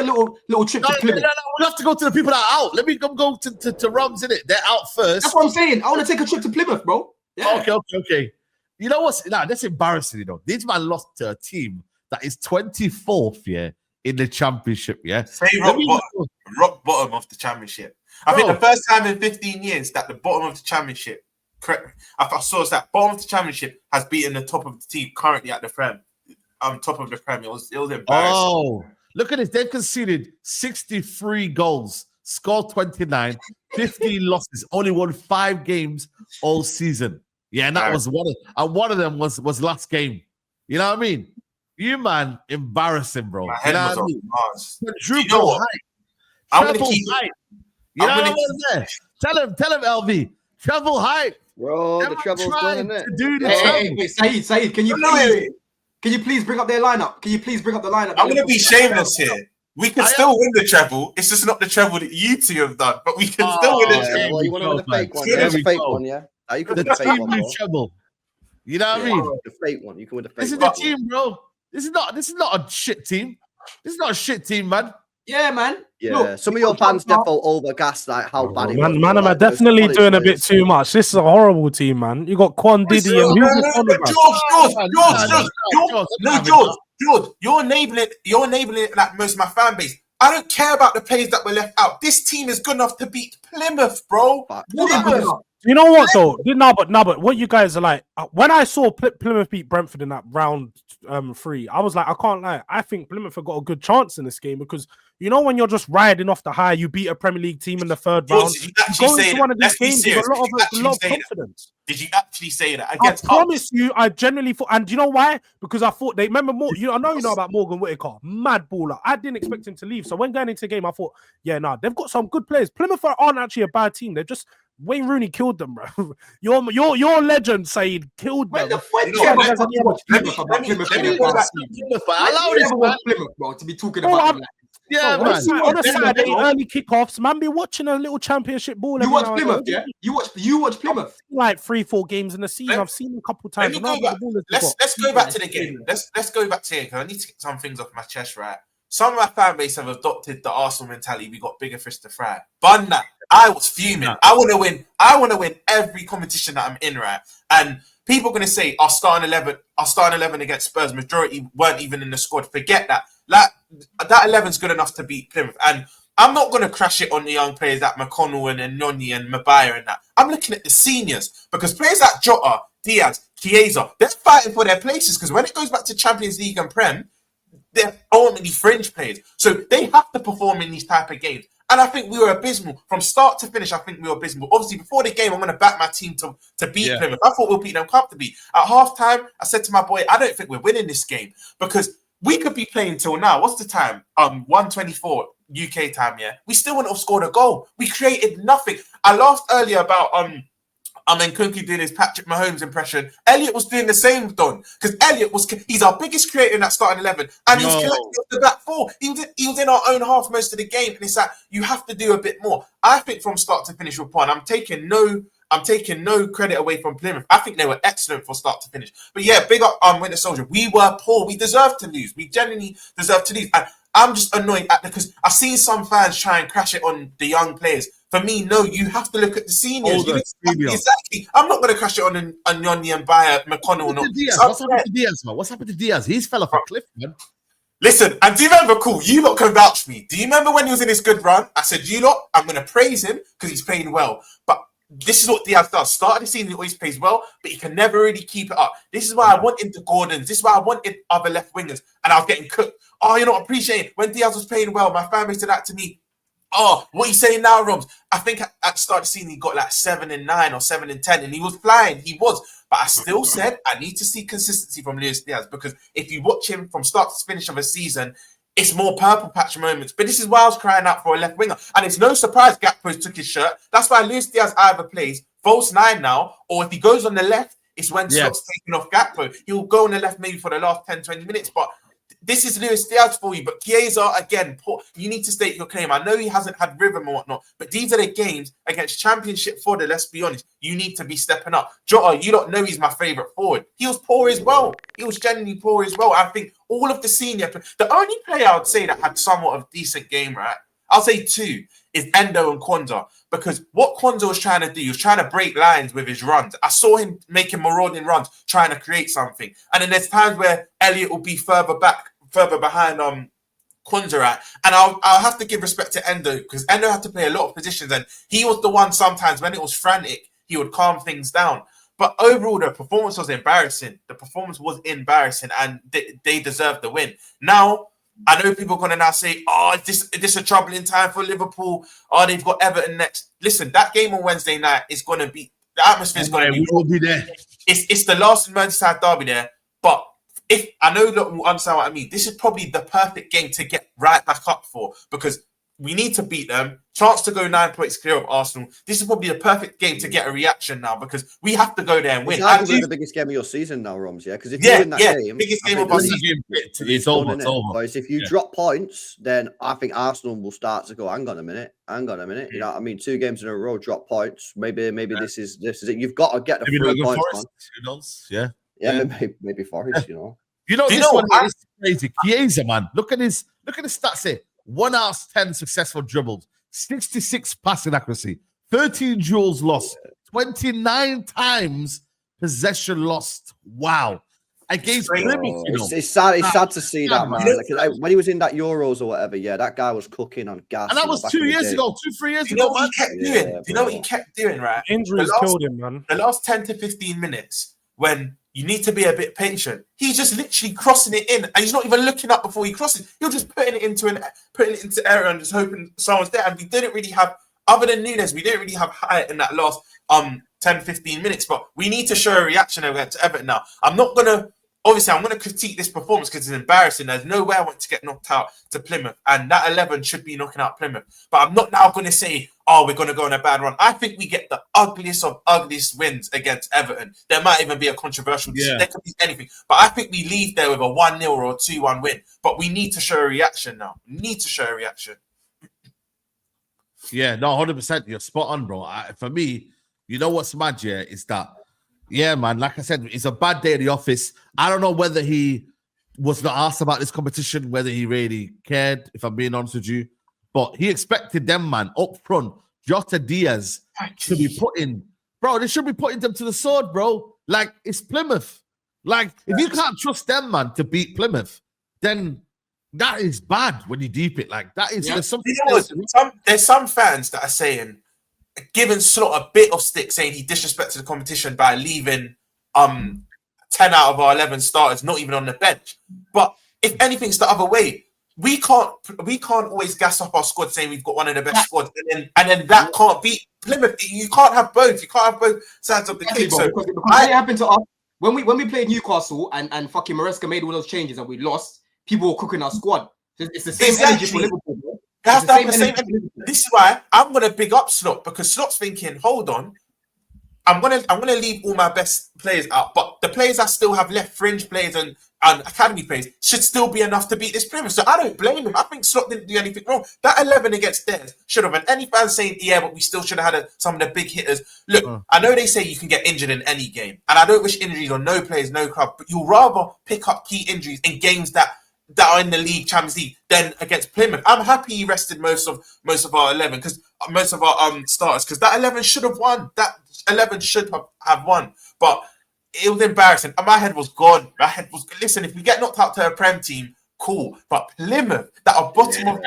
little trip to Plymouth. No. We'll have to go to the people that are out. Let me go to Rums, innit? They're out first. That's what I'm saying. I want to take a trip to Plymouth, bro. Yeah. Okay. You know what's that's embarrassing, you know. These man lost to a team that is 24th, in the championship, Say rock bottom of the championship. I think the first time in 15 years that the bottom of the championship, I saw that bottom of the championship has beaten the top of the team currently at the Prem. Top of the Prem. It was embarrassing. Oh, look at this. They've conceded 63 goals, scored 29, 15 losses, only won 5 games all season. Yeah, and that was one of them was last game. You know what I mean? You man, embarrassing, bro. My head was on Mars. Quadruple height. I'm gonna keep height. You know what I'm saying? Tell him, LV. Treble height. Bro, the treble's done, isn't it? Hey, Saeed, can you please bring up their lineup? Can you please bring up the lineup? I'm gonna be shameless here. We can still win the treble. It's just not the treble that you two have done, but we can still win the treble. Well, you want to win the fake one? Yeah, the fake one, yeah. You can win the fake one, treble. You know what I mean? The fake one. You can win the fake one. This is the team, bro. This is not a shit team. This is not a shit team, man. Yeah, man. Yeah, look, some of your fans definitely overgas like how bad it was. Man, I'm definitely doing a bit too much. This is a horrible team, man. You got Quan Diddy and George, you're enabling like most of my fan base. I don't care about the players that were left out. This team is good enough to beat Plymouth, bro. You know what though? No, but what you guys are like. When I saw Plymouth beat Brentford in that round 3, I was like, I can't lie. I think Plymouth have got a good chance in this game because you know when you're just riding off the high, you beat a Premier League team in the 3rd round. You go into one of these games with a lot of confidence. Did you actually say that? I promise you, I genuinely thought, and do you know why? Because I thought they remember more. I know you know about Morgan Whittaker, mad baller. I didn't expect him to leave, so when going into the game, I thought, they've got some good players. Plymouth aren't actually a bad team. They're just Wayne Rooney killed them, bro. Your legend, Said, killed them. Plymouth, to be talking about. Yeah, man. On a Saturday, early kickoffs, man, be watching a little championship ball. You watch Plymouth, yeah? You watch Plymouth. Like 3-4 games in the season. I've seen a couple times. Let's go back to the game. Let's go back to the game because I need to get some things off my chest, right? Some of my fan base have adopted the Arsenal mentality. We got bigger fish to fry. But I was fuming. I want to win. I want to win every competition that I'm in, right? And people are going to say our starting 11 against Spurs, majority weren't even in the squad. Forget that. Like that 11's good enough to beat Plymouth. And I'm not going to crash it on the young players like McConnell and Noni and Maguire and that. I'm looking at the seniors because players like Jota, Diaz, Chiesa, they're fighting for their places because when it goes back to Champions League and Prem, they're ultimately fringe players. So they have to perform in these type of games. And I think we were abysmal. From start to finish, I think we were abysmal. Obviously, before the game, I'm going to back my team to beat Plymouth. I thought we'll beat them comfortably. At halftime, I said to my boy, I don't think we're winning this game because we could be playing till now. What's the time? 1:24 UK time, yeah? We still wouldn't have scored a goal. We created nothing. I laughed earlier about Kunki doing his Patrick Mahomes impression. Elliot was doing the same, Don, because he's our biggest creator in that starting 11, and he was collecting off the back 4. He was in our own half most of the game, and it's like you have to do a bit more. I think from start to finish with point, I'm taking no credit away from Plymouth. I think they were excellent for start to finish. But yeah, big up Winter Soldier. We were poor. We deserved to lose. We genuinely deserved to lose. And I'm just annoyed because I've seen some fans try and crash it on the young players. For me, no, you have to look at the seniors. Exactly. I'm not going to crash it on Noni and Bayer, McConnell. What's happened to Diaz, man? What's happened to Diaz? He's fell off a cliff, man. Listen, and do you remember, cool, you lot can vouch for me. Do you remember when he was in his good run? I said, you lot, I'm going to praise him because he's playing well. But this is what Diaz does. Start of the season, he always plays well, but he can never really keep it up. This is why I wanted the Gordons. This is why I wanted other left wingers. And I was getting cooked. Oh, you're not appreciating. When Diaz was playing well, my family said that to me. Oh, what are you saying now, Roms? I think at the start of the season, he got like 7 and 9 or 7 and 10, and he was flying. He was. But I still said I need to see consistency from Luis Diaz because if you watch him from start to finish of a season, it's more purple patch moments. But this is why I was crying out for a left winger. And it's no surprise Gakpo took his shirt. That's why Luis Diaz either plays false 9 now, or if he goes on the left, it's when Scott's taking off Gakpo. He'll go on the left maybe for the last 10, 20 minutes. But this is Luis Diaz for you, but Chiesa, again, you need to state your claim. I know he hasn't had rhythm or whatnot, but these are the games against Championship fodder, let's be honest. You need to be stepping up. Jota, you don't know he's my favourite forward. He was poor as well. He was genuinely poor as well. I think all of the senior players, the only player I would say that had somewhat of a decent game, right? I'll say two, is Endo and Kwanzaa. Because what Kwanzaa was trying to do, he was trying to break lines with his runs. I saw him making marauding runs, trying to create something. And then there's times where Elliot will be further behind Kwanzaa at. And I'll have to give respect to Endo, because Endo had to play a lot of positions. And he was the one sometimes when it was frantic, he would calm things down. But overall, the performance was embarrassing. And they deserved the win. Now, I know people are going to now say, oh, is this a troubling time for Liverpool? Oh, they've got Everton next. Listen, that game on Wednesday night is going to be, the atmosphere is going to be. We will be there. It's the last Merseyside derby there. But if I know that will understand what I mean, this is probably the perfect game to get right back up for, because we need to beat them. Chance to go 9 points clear of Arsenal. This is probably the perfect game to get a reaction now, because we have to go there and win. It's the biggest game of your season now, Roms, yeah? Because if you win that game, biggest game of our season. It's over. Whereas if you drop points, then I think Arsenal will start to go, hang on a minute. You know what I mean? 2 games in a row, drop points. Maybe this is it. You've got to get the 3 points, man. Yeah, maybe Forest, you know. This one is crazy. Chiesa, man. Look at his stats here. 1 out of 10 successful dribbles, 66 passing accuracy, 13 duels lost, 29 times possession lost. Wow. Against Plymouth, it's sad to see that, man. Like, when he was in that Euros or whatever, that guy was cooking on gas. And that was 3 years ago, you know what he kept doing, right? Injuries killed him, man. The last 10 to 15 minutes, when you need to be a bit patient, he's just literally crossing it in, and he's not even looking up before he crosses. He'll just putting it into error and just hoping someone's there. And we didn't really have, other than Nunes, we didn't really have height in that last 10, 15 minutes. But we need to show a reaction against Everton now. I'm going to critique this performance because it's embarrassing. There's no way I want to get knocked out to Plymouth, and that 11 should be knocking out Plymouth. But I'm not now going to say, we're going to go on a bad run. I think we get the ugliest of ugliest wins against Everton. There might even be a controversial decision. There could be anything. But I think we leave there with a 1-0 or a 2-1 win. But we need to show a reaction now. Yeah, no, 100%. You're spot on, bro. For me, you know what's mad, is that, man, like I said, it's a bad day at the office. I don't know whether he was not asked about this competition, whether he really cared, if I'm being honest with you. But he expected them, man, up front, Jota, Diaz, to be putting, bro, they should be putting them to the sword, bro. Like, it's Plymouth. Like, if you can't trust them, man, to beat Plymouth, then that is bad when you deep it. Like, that is, there's something there's some fans that are saying, giving Slot a bit of stick, saying he disrespected the competition by leaving 10 out of our 11 starters not even on the bench. But if anything, it's the other way. We can't always gas up our squad saying we've got one of the best squads, and then that can't beat Plymouth. You can't have both. You can't have both sides of the cake. So because it happened to us when we played Newcastle and fucking Maresca made all those changes and we lost. People were cooking our squad. It's the same energy for Liverpool, bro. This is why I'm gonna big up Slot, because Slot's thinking, hold on, I'm gonna leave all my best players out, but the players I still have left, fringe players and academy players, should still be enough to beat this Plymouth. So I don't blame him. I think Slot didn't do anything wrong. That 11 against theirs should have. And any fans saying, but we still should have had some of the big hitters. Look, I know they say you can get injured in any game, and I don't wish injuries on no players, no club, but you'll rather pick up key injuries in games that are in the league, Champions League, than against Plymouth. I'm happy he rested most of our 11, because most of our starters, because that 11 should have won. That 11 should have won. But it was embarrassing. My head was gone. Listen, if we get knocked out to a Prem team, cool. But Plymouth, that are bottom of...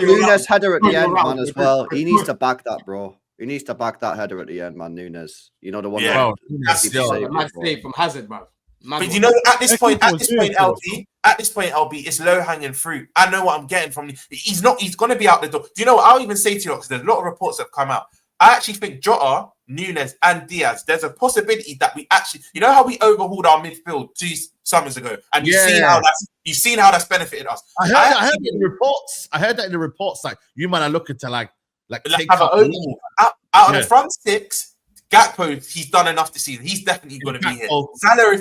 Nunes header at the end, man, as well. He needs to back that, bro. He needs to back that header at the end, man, Nunes. You know, the one that's save from Hazard, man. But you know, at this point, LB, it's low hanging fruit. I know what I'm getting from him. He's going to be out the door. Do you know what? I'll even say to you, because there's a lot of reports that have come out. I actually think Jota, Nunes, and Diaz, there's a possibility that we actually, you know how we overhauled our midfield 2 summers ago, and you've seen how that's benefited us. I heard that in the reports. Like, you man are looking to like take have an overhaul out of the front 6. Gakpo, he's done enough this season. He's definitely going to be here. Salah,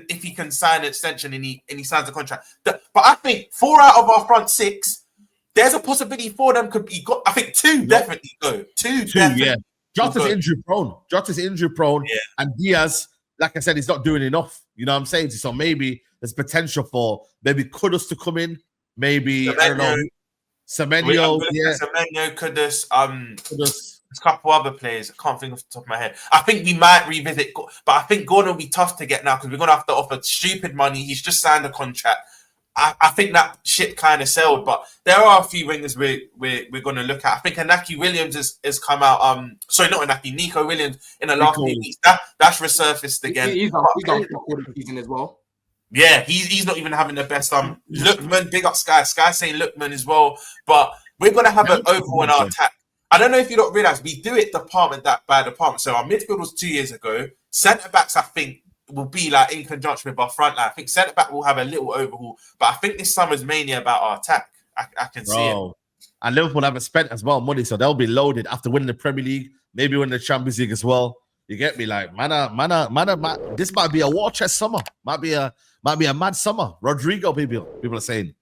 if he can sign an extension and he signs a contract. But I think 4 out of our front 6, there's a possibility 4 of them could be got. I think 2 definitely go. 2 definitely. Yeah. Jota's injury prone. Yeah. And Diaz, like I said, he's not doing enough. You know what I'm saying? So maybe there's potential for maybe Kudus to come in. Maybe Semenyo. I don't know. Semenyo, Kudus. Kudus. There's a couple other players. I can't think off the top of my head. I think we might revisit, but I think Gordon will be tough to get now because we're going to have to offer stupid money. He's just signed a contract. I think that shit kind of sailed, but there are a few wingers we're going to look at. I think Inaki Williams has come out. Sorry, not Inaki. Nico Williams in the last few weeks. That's resurfaced again. He's on season as well. Yeah, he's not even having the best. Lookman, big up Sky. Sky saying Lookman as well. But we're going to have an overhaul in our attack. I don't know if you don't realize we do it department by department. So our midfield was 2 years ago. Centre backs, I think, will be like in conjunction with our front line. I think centre back will have a little overhaul, but I think this summer's mainly about our attack. I can see it. And Liverpool haven't spent as well money, so they'll be loaded after winning the Premier League, maybe winning the Champions League as well. You get me? Like, this might be a war chest summer. Might be a mad summer. Rodrigo, people are saying.